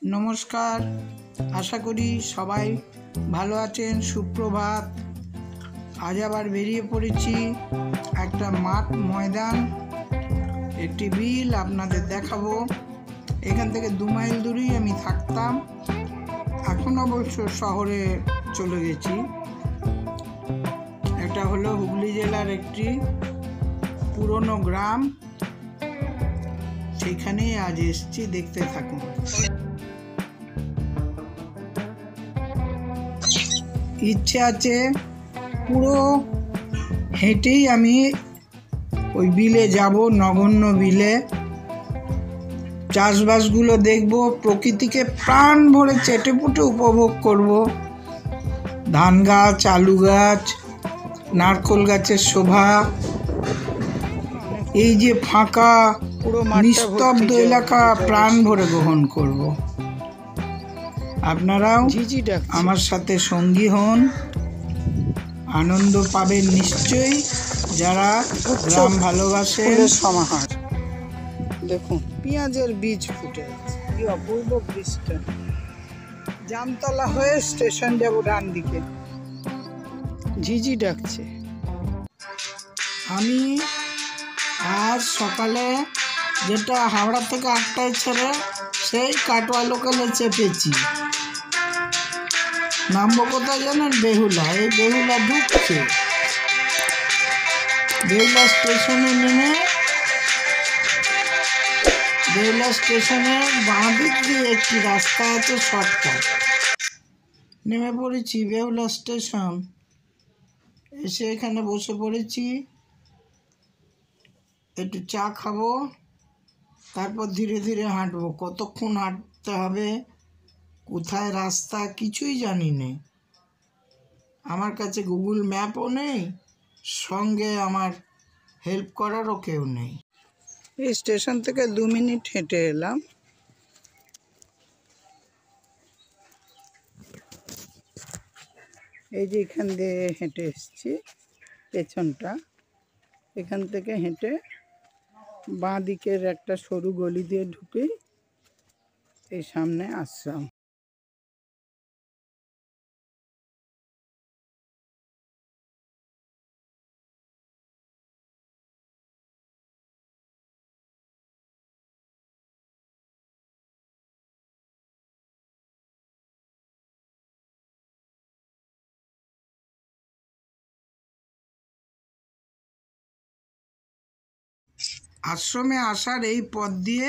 নমস্কার, আশা করি সবাই ভালো আছেন। সুপ্রভাত। আজ আবার বেরিয়ে পড়েছি একটা মাঠ ময়দান, একটি বিল আপনাদের দেখাবো। এখান থেকে 2 মাইল দূরেই আমি থাকতাম, এখন অবশ্য শহরে চলে গেছি। এটা হলো হুগলি জেলার একটি পুরনো গ্রাম, সেখানেই আজ এসেছি, দেখতে থাকুন। ইচ্ছে আছে পুরো হেঁটেই আমি ওই বিলে যাব, নগণ্য বিলে। চাষবাসগুলো দেখব, প্রকৃতিকে প্রাণ ভরে চেটেপুটে উপভোগ করব। ধান গাছ, আলু গাছ, নারকেল গাছের শোভা, এই যে ফাঁকা পুরো নিস্তব্ধ এলাকা প্রাণ ভরে গ্রহণ করব। আপনারাও আমার সাথে সঙ্গী হন, আনন্দ পাবেন নিশ্চয়ই। যারা গ্রাম ভালোবাসেন। সমাহার দেখুন, পেঁয়াজের বীজ ফুটে আছে, কি অপূর্ব দৃশ্য। জামতলা হয়ে স্টেশন যাব ডান দিকে, ঝিঝি ডাকছে। আমি আজ সকালে যেটা হাওড়া থেকে 8টায় ছেড়ে সেই কাটোয়া লোকালে চেপেছি। নামবো কোথায় জানেন? বেহুলা। এই বেহুলা ঢুকছে, বেহুলা স্টেশনে নেমে বেহুলা স্টেশনের বাঁ দিক দিয়ে একটি রাস্তা আছে, শর্টকাট। নেমে পড়েছি বেহুলা স্টেশন, এসে এখানে বসে পড়েছি। একটু চা খাবো, তারপর ধীরে ধীরে হাঁটবো। কতক্ষণ হাঁটতে হবে, কোথায় রাস্তা কিছুই জানি না। আমার কাছে গুগল ম্যাপও নেই, সঙ্গে আমার হেল্প করারও কেউ নেই। এই স্টেশন থেকে 2 মিনিট হেঁটে এলাম। এই যে এখান দিয়ে হেঁটে এসেছি, পেছনটা। এখান থেকে হেঁটে বাঁ দিকের একটা সরু গলি দিয়ে ঢুকেই এই সামনে আশ্রম। আশ্রমে আসার এই পথ দিয়ে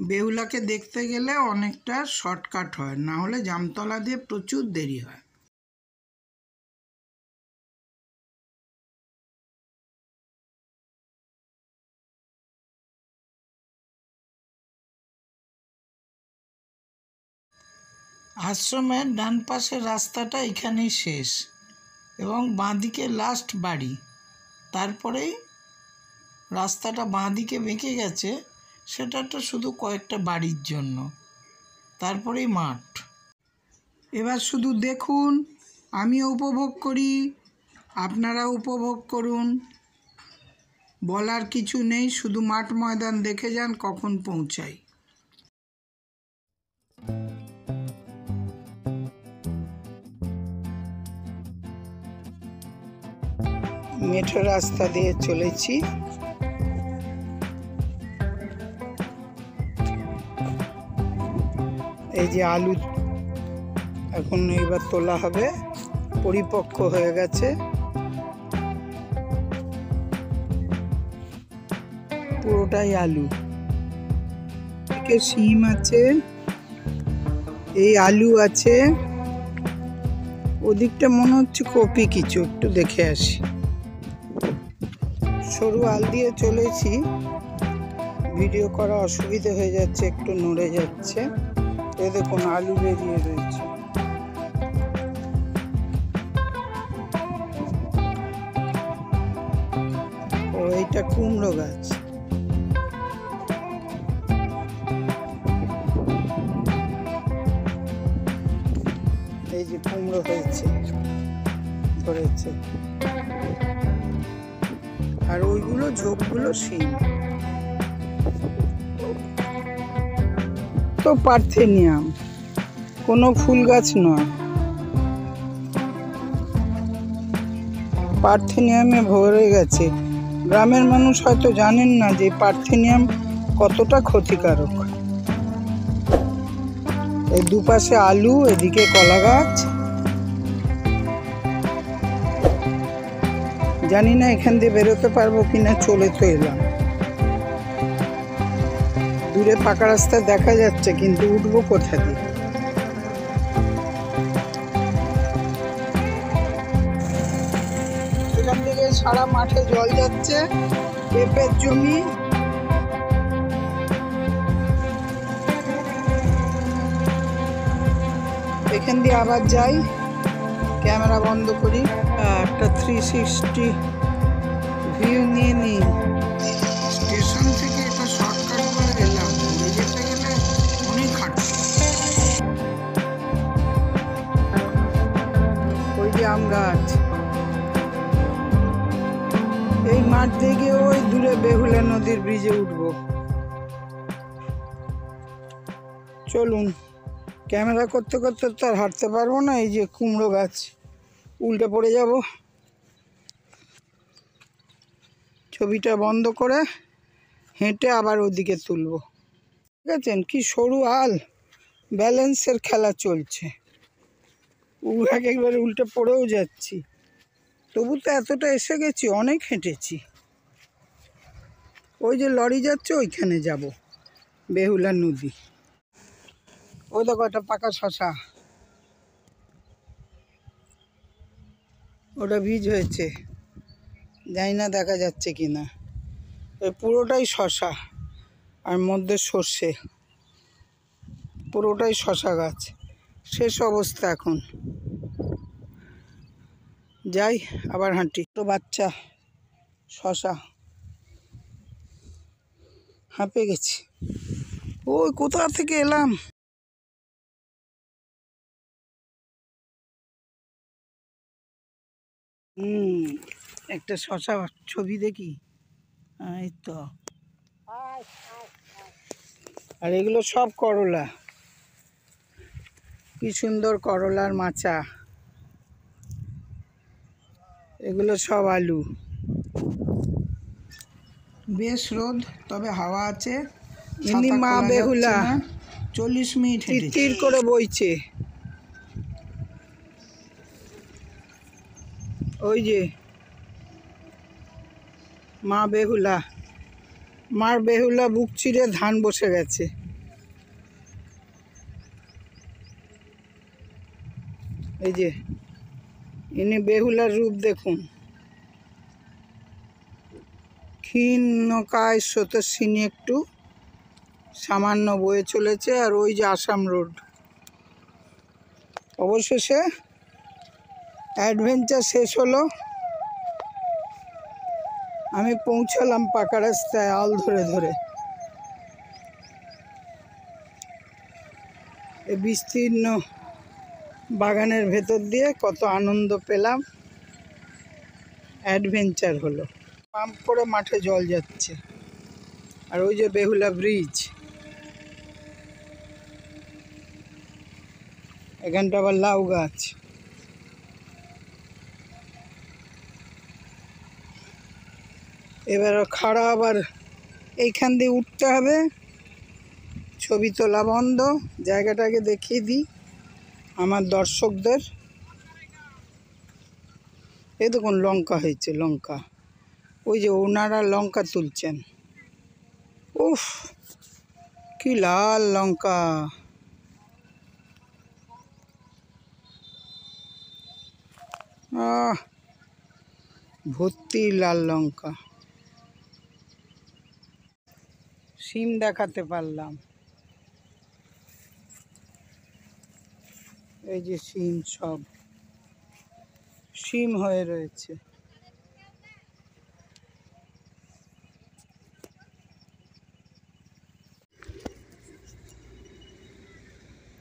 বেহুলাকে দেখতে গেলে অনেকটা শর্টকাট হয়, না হলে জামতলা দিয়ে প্রচুর দেরি হয়। আশ্রমের ডান পাশের রাস্তাটা এখানেই শেষ এবং বাঁদিকে লাস্ট বাড়ি। তারপরেই রাস্তাটা বাঁদিকে বেঁকে গেছে, সেটা তো শুধু কয়েকটা বাড়ির জন্য, তারপরেই মাঠ। এবার শুধু দেখুন, আমিও উপভোগ করি, আপনারা উপভোগ করুন। বলার কিছু নেই, শুধু মাঠ ময়দান দেখে যান, কখন পৌঁছাই। মেঠো রাস্তা দিয়ে চলেছি। এই যে আলু এখন এইবার তোলা হবে, পরিপক্ক হয়ে গেছে, পুরোটাই আলু। এদিকে শিম আছে, এই আলু আছে, ওদিকটা মনে হচ্ছে কপি কিছু, একটু দেখে আসি। সরু আল দিয়ে চলেছি, ভিডিও করা অসুবিধা হয়ে যাচ্ছে, একটু নড়ে যাচ্ছে। এ দেখুন আলু বেরিয়ে রয়েছে। ও এইটা কুমড়ো গাছ। এই যে কুমড়ো হয়েছে, ধরেছে। আর ওইগুলো ঝোপগুলো শিম। তো পার্থেনিয়াম, কোনো ফুল গাছ নয়। পার্থেনিয়ামে ভরে গেছে। গ্রামের মানুষ হয়তো জানেন না যে পার্থেনিয়াম কতটা ক্ষতিকারক। এই দুপাশে আলু, এদিকে কলা গাছ। জানি না এখান দিয়ে বেরোতে পারবো কিনা, চলে তো এলাম। দূরে পাকা রাস্তা দেখা যাচ্ছে, কিন্তু উঠবো কোথা দিয়ে? এখান থেকে সারা মাঠে জল যাচ্ছে, পেঁপের জমি। এখান দিয়ে আবার যাই, ক্যামেরা বন্ধ করি, একটা 360 ভিউ নিয়ে নিই। স্টেশন থেকে এটা শর্টকাট করে এলাম, যেতে গেলে অনেক হাঁটতে। ওই যে আম গাছ। এই মাঠ থেকে ওই দূরে বেহুলা নদীর ব্রিজে উঠবো। চলুন, ক্যামেরা করতে করতে তো আর হাঁটতে পারবো না। এই যে কুমড়ো গাছ, উল্টে পড়ে যাব। ছবিটা বন্ধ করে হেঁটে আবার ওদিকে তুলব। ঠিক আছে, কি সরু আল, ব্যালেন্সের খেলা চলছে। একবারে উল্টে পড়েও যাচ্ছি, তবু তো এতটা এসে গেছি, অনেক হেঁটেছি। ওই যে লরি যাচ্ছে, ওইখানে যাব, বেহুলা নদী। ওই দেখো একটা পাকা শশা, ওটা বীজ হয়েছে, জানি না দেখা যাচ্ছে কিনা। এই পুরোটাই শশা, আর মধ্যে সর্ষে, পুরোটাই শশা গাছ। শেষ অবস্থা এখন। যাই, আবার হাঁটি। তো বাচ্চা শশা, হাঁপে গেছি। ওই কোথা থেকে এলাম। একটা শশা ছবি দেখি, এই তো। আর এগুলো সব করলা, কি সুন্দর করলার মাচা। এগুলো সব আলু। বেশ রোদ, তবে হাওয়া আছে। ইনি মা বেহুলা, 40 মিনিট তীর করে বইছে। ওই যে মা বেহুলা, মার বেহুলা বুক চিরে ধান বসে গেছে। এই যে ইনি বেহুলার রূপ দেখুন, ক্ষীণকায় স্রোতস্বিনী, একটু সামান্য বয়ে চলেছে। আর ওই যে আসাম রোড। অবশেষে অ্যাডভেঞ্চার শেষ হলো। আমি পৌঁছালাম পাকা রাস্তায়, আল ধরে ধরে। এই বিস্তীর্ণ বাগানের ভেতর দিয়ে কত আনন্দ পেলাম, অ্যাডভেঞ্চার হলো। পাম্প করে মাঠে জল যাচ্ছে। আর ওই যে বেহুলা ব্রিজ, এখানটা আবার লাউ গাছ। এবার খাড়া আবার এইখান দিয়ে উঠতে হবে। ছবি তোলা বন্ধ, জায়গাটাকে দেখিয়ে দিই আমার দর্শকদের। এই দেখুন লঙ্কা হয়েছে, লঙ্কা। ওই যে ওনারা লঙ্কা তুলছেন। উফ, কি লাল লঙ্কা। ভর্তি লাল লঙ্কা। শিম দেখাতে পারলাম। এই যে শিম, সব শিম হয়ে রয়েছে।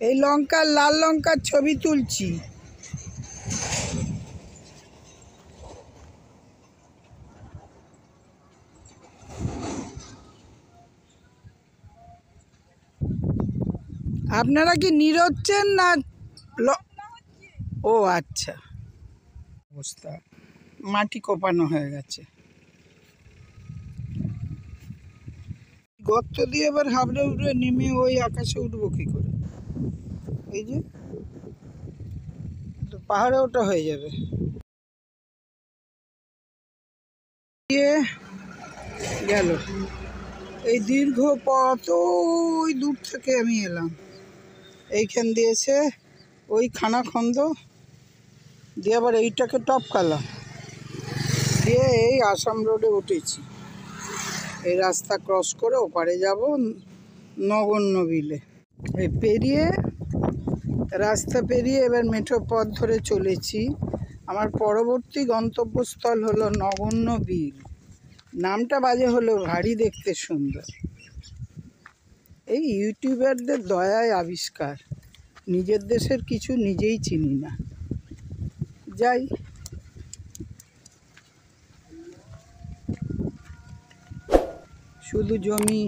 এই লঙ্কার, লাল লঙ্কার ছবি তুলছি। আপনারা কি নিরোচ্ছেন না? ও আচ্ছা, অবস্থা মাটি কোপানো হয়ে গেছে, গর্ত দিয়ে এবার হাবড়ে উঠে নেমে ওই আকাশে উঠবো কি করে? এই যে পাহাড়ে ওটা হয়ে যাবে। গেল এই দীর্ঘ পথ, ওই দূর থেকে আমি এলাম, এইখান দিয়েছে ওই খানাখন্দ দিয়ে আবার এইটাকে টপকালাম, দিয়ে এই আসাম রোডে উঠেছি। এই রাস্তা ক্রস করে ওপারে যাব নগণ্য বিলে। এই পেরিয়ে রাস্তা পেরিয়ে এবার মেঠো পথ ধরে চলেছি। আমার পরবর্তী গন্তব্যস্থল হলো নগণ্য বিল। নামটা বাজে হলো ভারী দেখতে সুন্দর। এই ইউটিউবারদের দয়ায় আবিষ্কার, নিজের দেশের কিছু নিজেই চিনি না। যাই, শুধু জমি,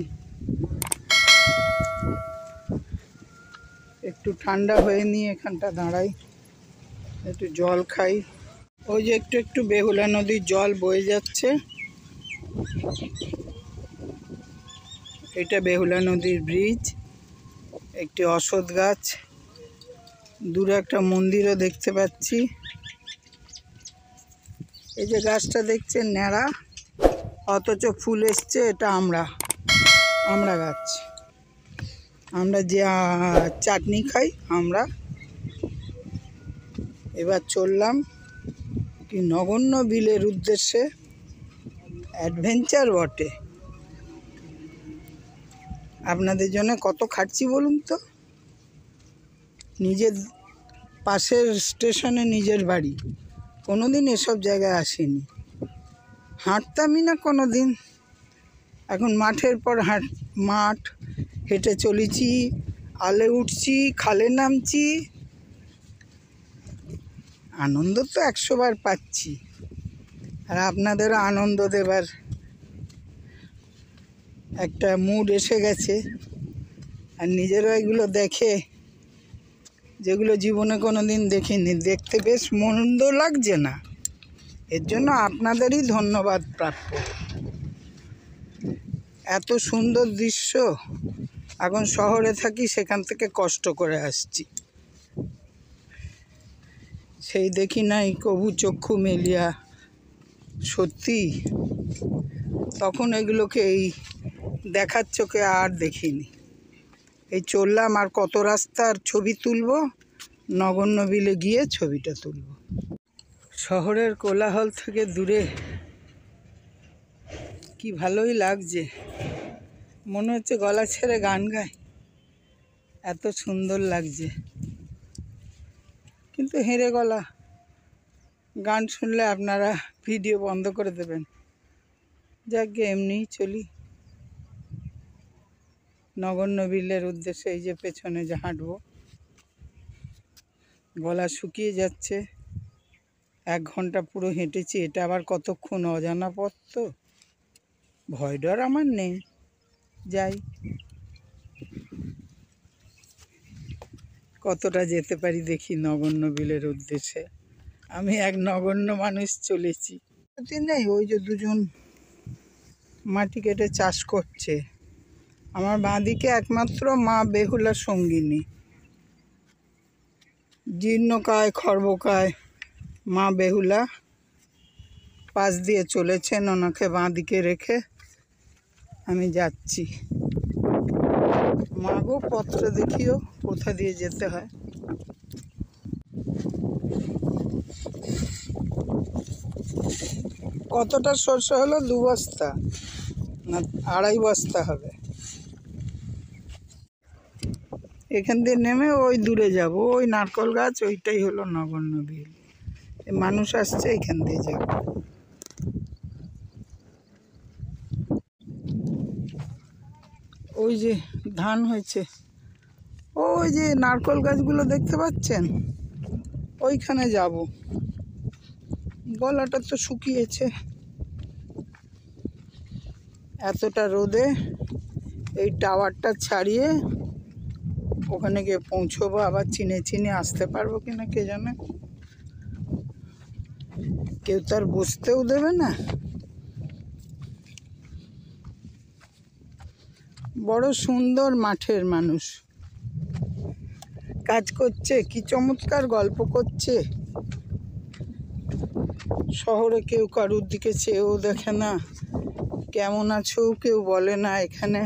একটু ঠান্ডা হয়ে নিয়ে এখানটা দাঁড়াই, একটু জল খাই। ওই যে একটু একটু বেহুলা নদীর জল বয়ে যাচ্ছে, এটা বেহুলা নদীর ব্রিজ। একটি অশ্বত্থ গাছ, দূরে একটা মন্দিরও দেখতে পাচ্ছি। এই যে গাছটা দেখছেন ন্যাড়া, অথচ ফুল এসছে, এটা আমরা গাছ। আমরা যে চাটনি খাই আমরা। এবার চললাম কি নগণ্য বিলের উদ্দেশ্যে। অ্যাডভেঞ্চার বটে। আপনাদের জন্য কত খাটছি বলুন তো। নিজের পাশের স্টেশনে নিজের বাড়ি, কোনো দিন এসব জায়গায় আসিনি, হাঁটতামই না কোনো দিন। এখন মাঠের পর মাঠ হেঁটে চলেছি, আলে উঠছি, খালে নামছি, আনন্দ তো 100 বার পাচ্ছি। আর আপনাদেরও আনন্দ দেবার একটা মুড এসে গেছে। আর নিজেরও এগুলো দেখে, যেগুলো জীবনে কোনো দিন দেখিনি, দেখতে বেশ মন্দ লাগছে না। এর জন্য আপনাদেরই ধন্যবাদ প্রাপ্য। এত সুন্দর দৃশ্য, এখন শহরে থাকি, সেখান থেকে কষ্ট করে আসছি, সেই দেখি নাই কবু চক্ষু মেলিয়া। সত্যি তখন এগুলোকে এই দেখার চোখে আর দেখিনি। এই চললাম, আর কত রাস্তার ছবি তুলব, নগণ্য বিলে গিয়ে ছবিটা তুলব। শহরের কোলাহল থেকে দূরে কি ভালোই লাগছে, মনে হচ্ছে গলা ছেড়ে গান গায়, এত সুন্দর লাগছে। কিন্তু হেঁড়ে গলা, গান শুনলে আপনারা ভিডিও বন্ধ করে দেবেন। যাক গে, এমনিই চলি নগণ্য বিলের উদ্দেশ্যে। এই যে পেছনে যে হাঁটবো, গলা শুকিয়ে যাচ্ছে। 1 ঘন্টা পুরো হেঁটেছি, এটা আবার কতক্ষণ, অজানা পথ তো, ভয় ডর আমার নেই। যাই, কতটা যেতে পারি দেখি নগণ্য বিলের উদ্দেশ্যে। আমি এক নগণ্য মানুষ চলেছি। নেই, ওই যে দুজন মাটি কেটে চাষ করছে। আমার বাঁদিকে একমাত্র মা বেহুলা সঙ্গিনী, জীর্ণকায় খর্বকায় মা বেহুলা পাশ দিয়ে চলেছেন, ওনাকে বাঁদিকে রেখে আমি যাচ্ছি। মা গো, পত্র দেখিও কোথা দিয়ে যেতে হয়। কতটা সরষে হলো? 2 বস্তা না 2.5 বস্তা হবে। এখান দিয়ে নেমে ওই দূরে যাব, ওই নারকল গাছ, ওইটাই হলো নগণ্য বিল। মানুষ আসছে, এখান দিয়ে যাব। ওই যে ধান হয়েছে, ওই যে নারকল গাছগুলো দেখতে পাচ্ছেন, ওইখানে যাব। গলাটা তো শুকিয়েছে, এতটা রোদে এই টাওয়ারটা ছাড়িয়ে ওখানে গিয়ে পৌঁছবো, আবার চিনে চিনে আসতে পারবো কিনা কে জানে। কেউ তো আর বসতেও দেবে না। বড় সুন্দর মাঠের মানুষ কাজ করছে, কি চমৎকার গল্প করছে। শহরে কেউ কারুর দিকে চেয়েও দেখে না, কেমন আছো কেউ বলে না। এখানে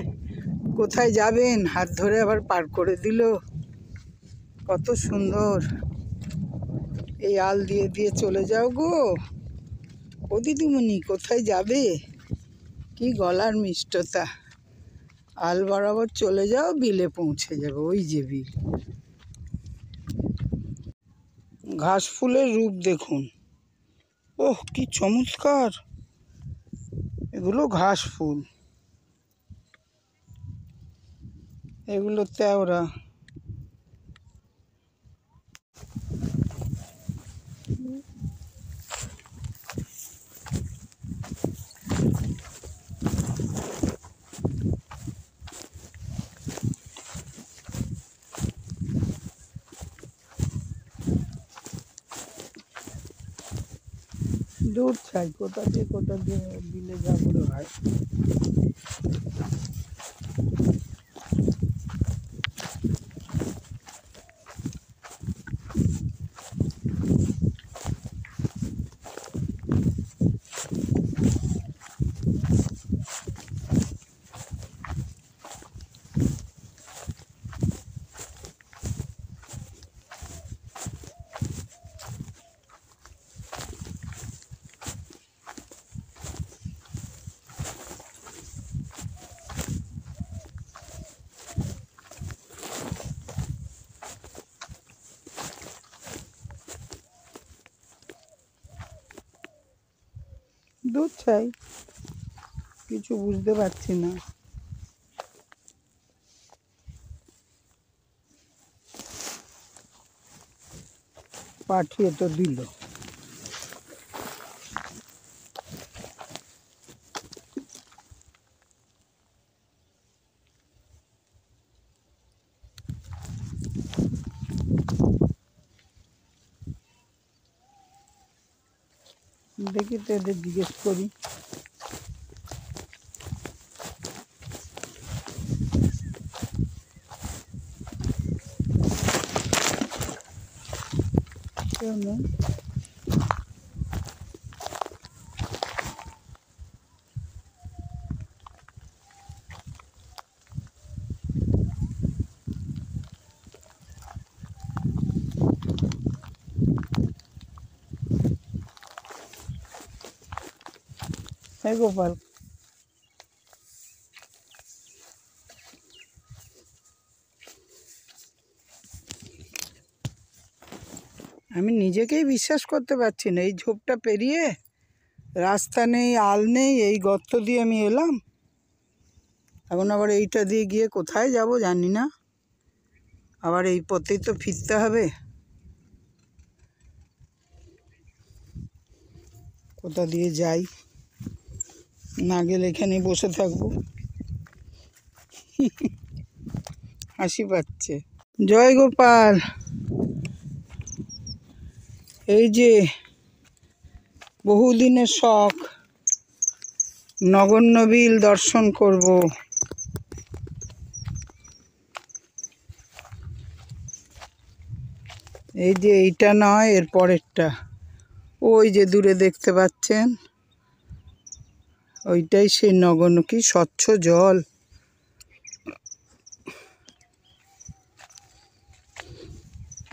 কোথায় যাবেন হাত ধরে আবার পার করে দিল, কত সুন্দর। এই আল দিয়ে দিয়ে চলে যাও গো, ও দিদিমণি কোথায় যাবে, কি গলার মিষ্টতা। আল বরাবর চলে যাও, বিলে পৌঁছে যাবে। ওই যে বিল। ঘাস ফুলের রূপ দেখুন, ওহ কি চমৎকার। এগুলো ঘাস ফুল, এগুলো তেওড়া। দূর চাই, কোথা দিয়ে বিলে যাবো রে ভাই। দুধ চাই, কিছু বুঝতে পারছি না। পাঠিয়ে তো দিল। দেখি তো এদের জিজ্ঞেস করি। কেমন হ্যাঁ গোপাল, আমি নিজেকেই বিশ্বাস করতে পারছি না। এই ঝোপটা পেরিয়ে রাস্তা নেই, আল নেই, এই গর্ত দিয়ে আমি এলাম। এখন আবার এইটা দিয়ে গিয়ে কোথায় যাব জানি না, আবার এই পথেই তো ফিরতে হবে। কোথা দিয়ে যাই, না গেলে এখানেই বসে থাকবো। হাসি পাচ্ছে। জয় গোপাল। এই যে বহুদিনের শখ, নগণ্য বিল দর্শন করব। এই যে এইটা নয়, এর পরেরটা, ওই যে দূরে দেখতে পাচ্ছেন, ওইটাই সেই নগণ্য। কি স্বচ্ছ জল।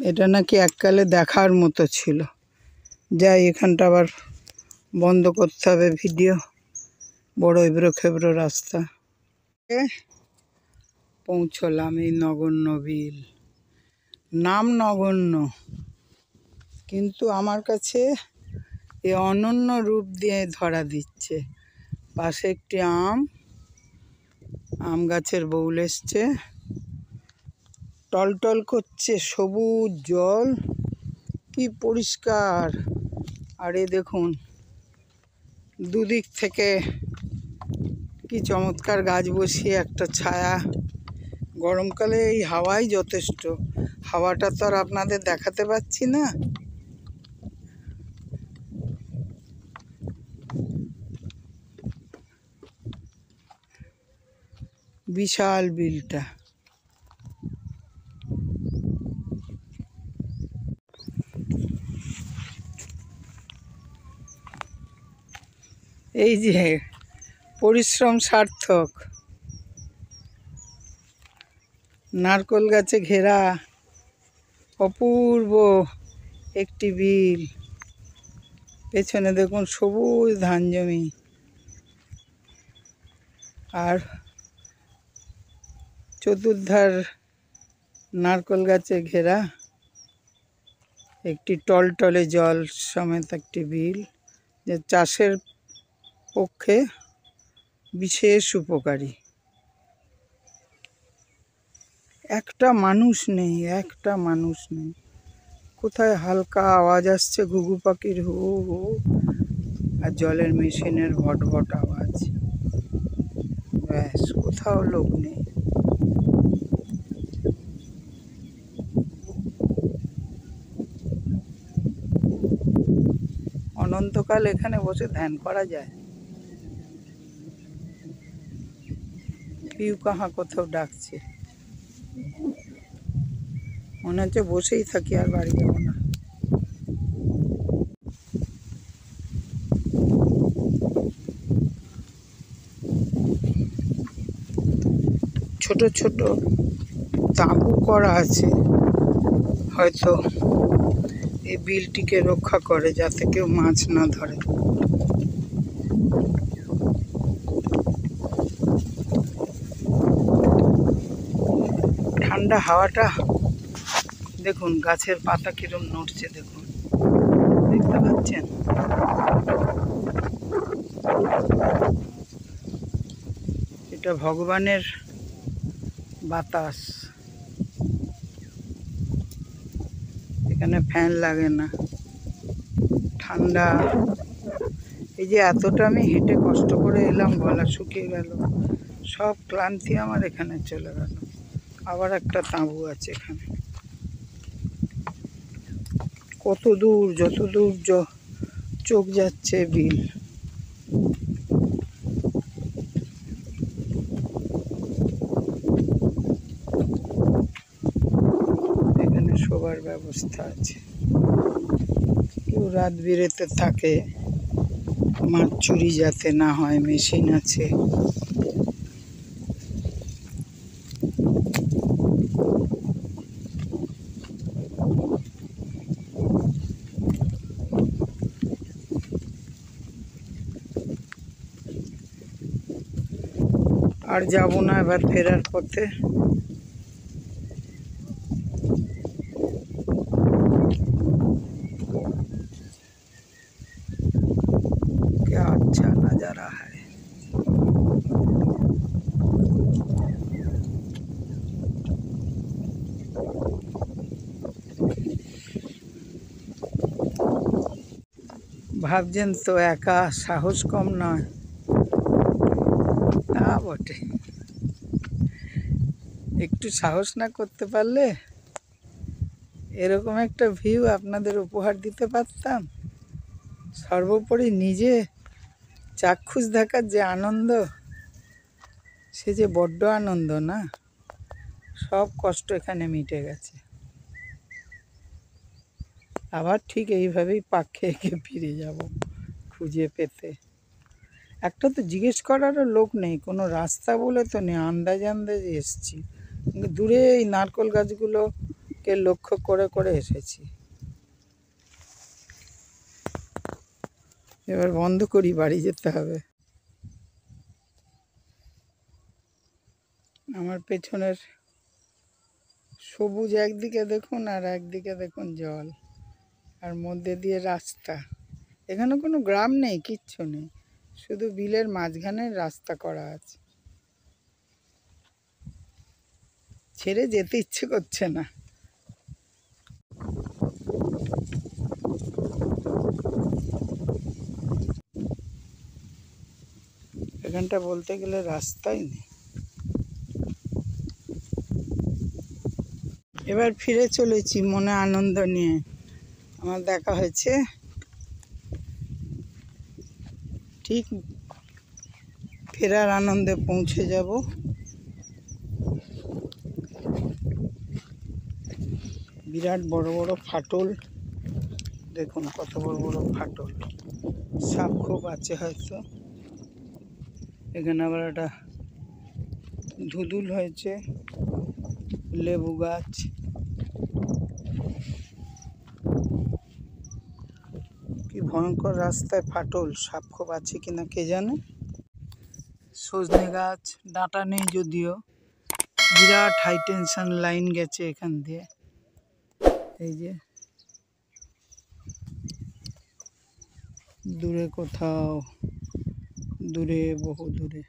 এটা নাকি এককালে দেখার মতো ছিল। যাই, এখানটা আবার বন্ধ করতে হবে ভিডিও, বড় এবড়ো খেবড়ো রাস্তা। পৌঁছলাম এই নগণ্য বিল। নাম নগণ্য, কিন্তু আমার কাছে এ অনন্য রূপ দিয়ে ধরা দিচ্ছে। পাশে একটি আম গাছের বউল এসছে, টলটল করছে, সবুজ জল, কি পরিষ্কার। আর এ দেখুন দুদিক থেকে কি চমৎকার গাছ বসিয়ে একটা ছায়া গরমকালে এই হাওয়াই যথেষ্ট। হাওয়াটা তো আর আপনাদের দেখাতে পাচ্ছি না। বিশাল বিলটা। এই যে পরিশ্রম সার্থক। নারকেল গাছে ঘেরা অপূর্ব একটি বিল। পেছনে দেখুন সবুজ ধান জমি, আর চতুর্ধার নারকেল গাছে ঘেরা একটি টলটলে জল সমেত একটি বিল, যে চাষের পক্ষে বিশেষ উপকারী। একটা মানুষ নেই, একটা মানুষ নেই। কোথায় হালকা আওয়াজ আসছে ঘুঘু পাখির হু হু, আর জলের মেশিনের ভটভট আওয়াজ। ব্যাস, কোথাও লোক নেই। অনন্তকাল এখানে বসে ধ্যান করা যায়। পিউ কাহা কোথাও ডাকছে, মনে হচ্ছে বসেই থাকি, আর বাড়ি যাবো না। ছোট ছোট তাঁবু করা আছে, হয়তো এই বিলটিকে রক্ষা করে যাতে কেউ মাছ না ধরে। ঠান্ডা হাওয়াটা দেখুন, গাছের পাতা কিরম নড়ছে দেখুন, দেখতে পাচ্ছেন? এটা ভগবানের বাতাস। এখানে ফ্যান লাগে না, ঠান্ডা। এই যে এতটা আমি হেঁটে কষ্ট করে এলাম, গলা শুকিয়ে গেল, সব ক্লান্তি আমার এখানে চলে গেল। আবার একটা তাঁবু আছে এখানে। কত দূর, যত দূর চোখ যাচ্ছে বিল। এখানে শোবার ব্যবস্থা আছে, কেউ রাত বিরেতে থাকে, মাছ চুরি যাতে না হয়, মেশিন আছে। আর যাব না এবার ফেরার পথে। क्या अच्छा नजारा है। ভাবছেন তো একা সাহস কম নয়, তা বটে। একটু সাহস না করতে পারলে এরকম একটা ভিউ আপনাদের উপহার দিতে পারতাম। সর্বোপরি নিজে চাক্ষুষ দেখার যে আনন্দ, সে যে বড্ড আনন্দ না, সব কষ্ট এখানে মিটে গেছে। আবার ঠিক এইভাবেই পাক খেয়ে ফিরে যাব খুঁজে পেতে। একটা তো জিজ্ঞেস করারও লোক নেই, কোনো রাস্তা বলে তো নেই, আন্দাজে এসছি। দূরে এই নারকেল গাছগুলোকে লক্ষ্য করে করে এসেছি। এবার বন্ধ করি, বাড়ি যেতে হবে। আমার পেছনের সবুজ একদিকে দেখুন, আর একদিকে দেখুন জল, আর মধ্যে দিয়ে রাস্তা। এখানে কোনো গ্রাম নেই, কিচ্ছু নেই, শুধু বিলের মাঝখানে রাস্তা করা আছে। ছেড়ে যেতে ইচ্ছে করছে না। এখানটা বলতে গেলে রাস্তাই নেই। এবার ফিরে চলেছি মনে আনন্দ নিয়ে। আমার দেখা হয়েছে ঠিক ফেরার আনন্দে পৌঁছে যাব। বিরাট বড় বড় ফাটল, দেখুন কত বড় বড় ফাটল। সাপ খুব আছে হয়তো। এখানে আবার একটা ধুদুল হয়েছে, লেবু গাছ। কি ভয়ঙ্কর রাস্তায় ফাটল, সাপ খুব আছে কিনা কে জানে। সজনে গাছ, ডাঁটা নেই যদিও। বিরাট হাই টেনশন লাইন গেছে এখান দিয়ে। এই যে দূরে কোথাও, দূরে বহু দূরে,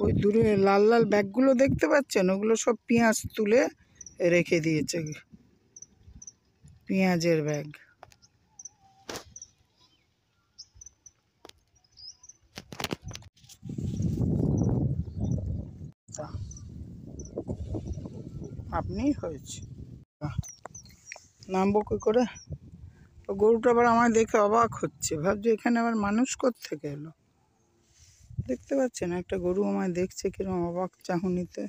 ওই দূরে লাল লাল ব্যাগগুলো দেখতে পাচ্ছেন, ওগুলো সব পেঁয়াজ তুলে রেখে দিয়েছে, পেঁয়াজের ব্যাগ। আপনি হয়েছে নামবো কি করে? গরুটা আবার আমায় দেখে অবাক হচ্ছে, ভাবছে এখানে আবার মানুষ কোত্থেকে এলো। দেখতে পাচ্ছেন একটা গরু আমায় দেখছে কিরকম অবাক চাহনিতে।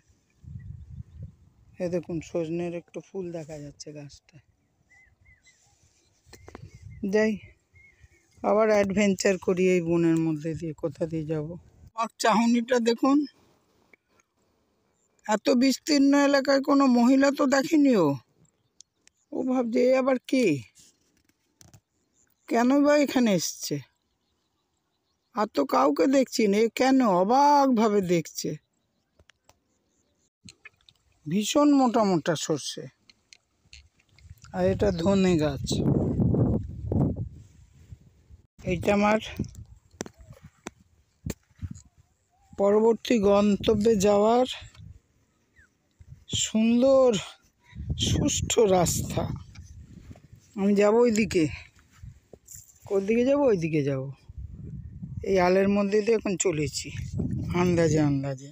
এ দেখুন সজনের একটু ফুল দেখা যাচ্ছে গাছটায়। যাই আবার অ্যাডভেঞ্চার করি এই বনের মধ্যে দিয়ে। কোথা দিয়ে যাব? অবাক চাহনিটা দেখুন। এত বিস্তীর্ণ এলাকায় কোনো মহিলা তো দেখেনি। ও ভাবছে এ আবার কি, কেন বা এখানে এসছে। আর তো কাউকে দেখছি না, এ কেন অবাকভাবে দেখছে। ভীষণ মোটা মোটা সর্ষে, আর এটা ধনে গাছ। এইটা আমার পরবর্তী গন্তব্যে যাওয়ার সুন্দর সুষ্ঠু রাস্তা। আমি যাব ওইদিকে। কোন দিকে যাবো? ওইদিকে যাব। এই আলের মধ্যে দিয়ে এখন চলেছি আন্দাজে আন্দাজে।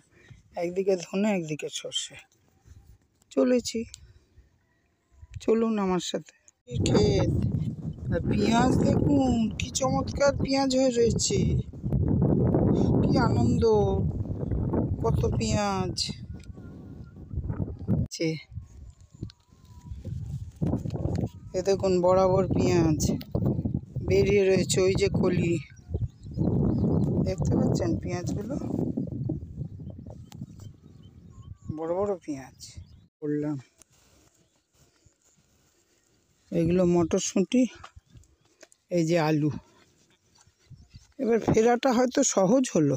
একদিকে ধনে, একদিকে সর্ষে। চলেছি, চলুন আমার সাথে। ক্ষেত আর পেঁয়াজ দেখুন কি চমৎকার পেঁয়াজ হয়ে রয়েছে। কি আনন্দ, কত পেঁয়াজ। এ দেখুন বরাবর পেঁয়াজ বেরিয়ে রয়েছে, ওই যে কলি। দেখতে পাচ্ছেন পেঁয়াজগুলো, বড় বড় পেঁয়াজ। বললাম এগুলো মটরশুঁটি, এই যে আলু। এবার ফেরাটা হয়তো সহজ হলো।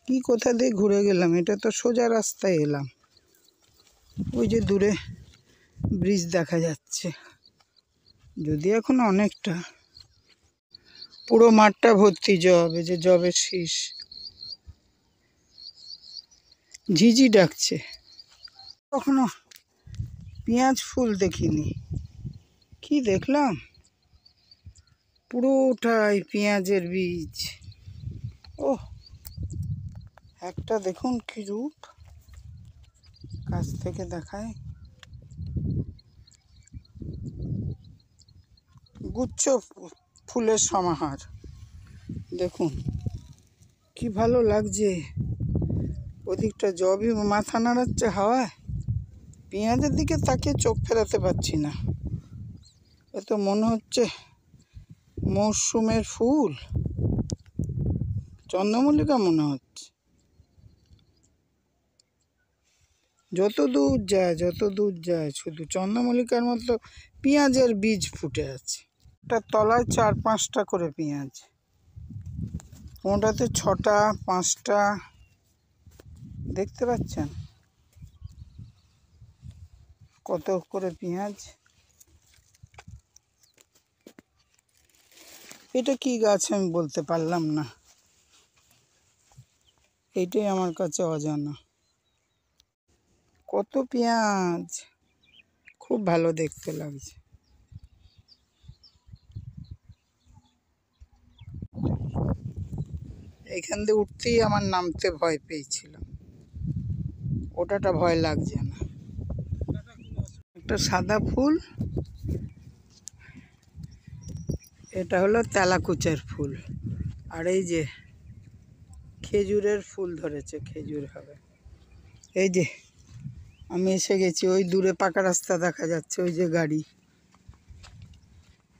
কি কোথা দিয়ে ঘুরে গেলাম, এটা তো সোজা রাস্তায় এলাম। ওই যে দূরে ব্রিজ দেখা যাচ্ছে, যদি এখন অনেকটা। পুরো মাঠটা ভর্তি জব, এই যে জবের শীষ। ঝিঝি ডাকছে। কখনো পেঁয়াজ ফুল দেখিনি। কি দেখলাম, পুরোটাই পেঁয়াজের বীজ। ও একটা দেখুন কি রূপ, কাছ থেকে দেখায়। গুচ্ছ ফুলের সমাহার। দেখুন কি ভালো লাগছে। ওদিকটা জবই মাথা নাড়াচ্ছে হাওয়ায়। পেঁয়াজের দিকে তাকিয়ে চোখ ফেরাতে পারছি না। এ তো মনে হচ্ছে মৌসুমের ফুল, চন্দ্রমল্লিকা মনে হচ্ছে। যত দূর যায় শুধু চন্দ্রমল্লিকার মতো পেঁয়াজের বীজ ফুটে আছে। একটা তলায় 4-5টা করে পেঁয়াজ, কোনটাতে 6টা 5টা। দেখতে পাচ্ছেন কত করে পেঁয়াজ। এটা কি গাছ আমি বলতে পারলাম না, এইটাই আমার কাছে অজানা। কত পেঁয়াজ, খুব ভালো দেখতে লাগছে। এখান দিয়ে উঠতেই আমার নামতে ভয় পেয়েছিলাম, ওটাটা ভয় লাগছে না। একটা সাদা ফুল, এটা হলো তেলাকুচার ফুল। আর এই যে খেজুরের ফুল ধরেছে, খেজুর হবে। এই যে আমি এসে গেছি, ওই দূরে পাকা রাস্তা দেখা যাচ্ছে, ওই যে গাড়ি।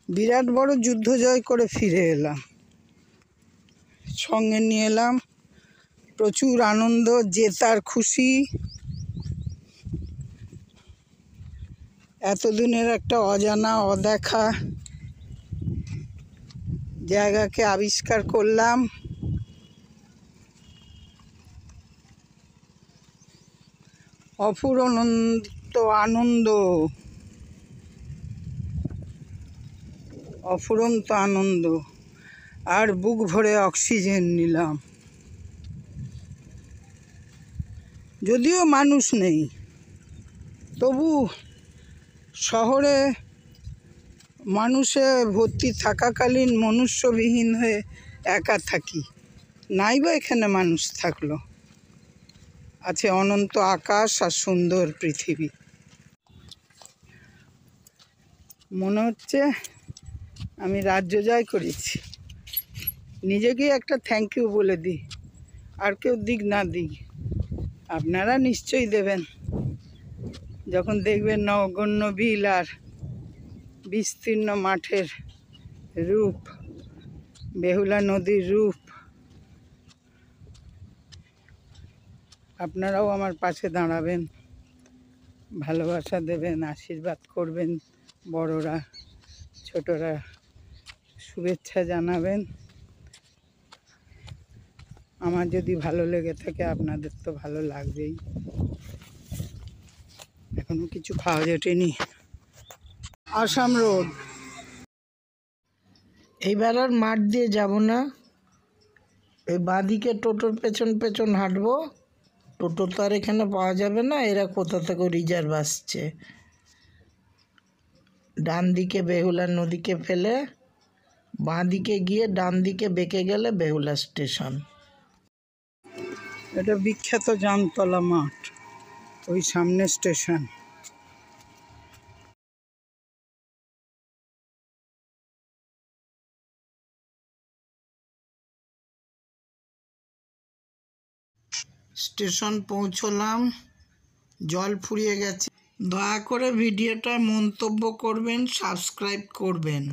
বিরাট বড় যুদ্ধ জয় করে ফিরে এলাম, সঙ্গে নিয়ে এলাম প্রচুর আনন্দ, জেতার খুশি। এতদিনের একটা অজানা অদেখা জায়গাকে আবিষ্কার করলাম। অফুরন্ত আনন্দ, অফুরন্ত আনন্দ। আর বুক ভরে অক্সিজেন নিলাম। যদিও মানুষ নেই, তবু শহরে মানুষে ভর্তি থাকাকালীন মনুষ্যবিহীন হয়ে একা থাকি। নাইবা এখানে মানুষ থাকলো, আছে অনন্ত আকাশ আর সুন্দর পৃথিবী। মনে হচ্ছে আমি রাজ্য জয় করেছি। নিজেকেই একটা থ্যাংক ইউ বলে দিই, আর কেউ দিক না দিক, আপনারা নিশ্চয়ই দেবেন যখন দেখবেন নগণ্য বিল আর বিস্তীর্ণ মাঠের রূপ, বেহুলা নদীর রূপ। আপনারাও আমার পাশে দাঁড়াবেন, ভালোবাসা দেবেন, আশীর্বাদ করবেন, বড়রা ছোটরা শুভেচ্ছা জানাবেন। আমার যদি ভালো লেগে থাকে, আপনাদের তো ভালো লাগবেই। এখনো কিছু খাওয়া জোটেনি। আসাম রোড। এইবার আর মাঠ দিয়ে যাব না, এই বাঁদিকে টোটোর পেছন পেছন হাঁটবো। টোটো তো আর এখানে পাওয়া যাবে না, এরা কোথা থেকে রিজার্ভ আসছে। ডান দিকে বেহুলা নদীকে ফেলে বাঁ দিকে গিয়ে ডান দিকে বেঁকে গেলে বেহুলা স্টেশন। এটা বিখ্যাত জামতলা মাঠ, ওই সামনে স্টেশন। স্টেশন পৌঁছলাম, জল ফুরিয়ে গেছে। দয়া করে ভিডিওটা মন্তব্য করবেন, সাবস্ক্রাইব করবেন।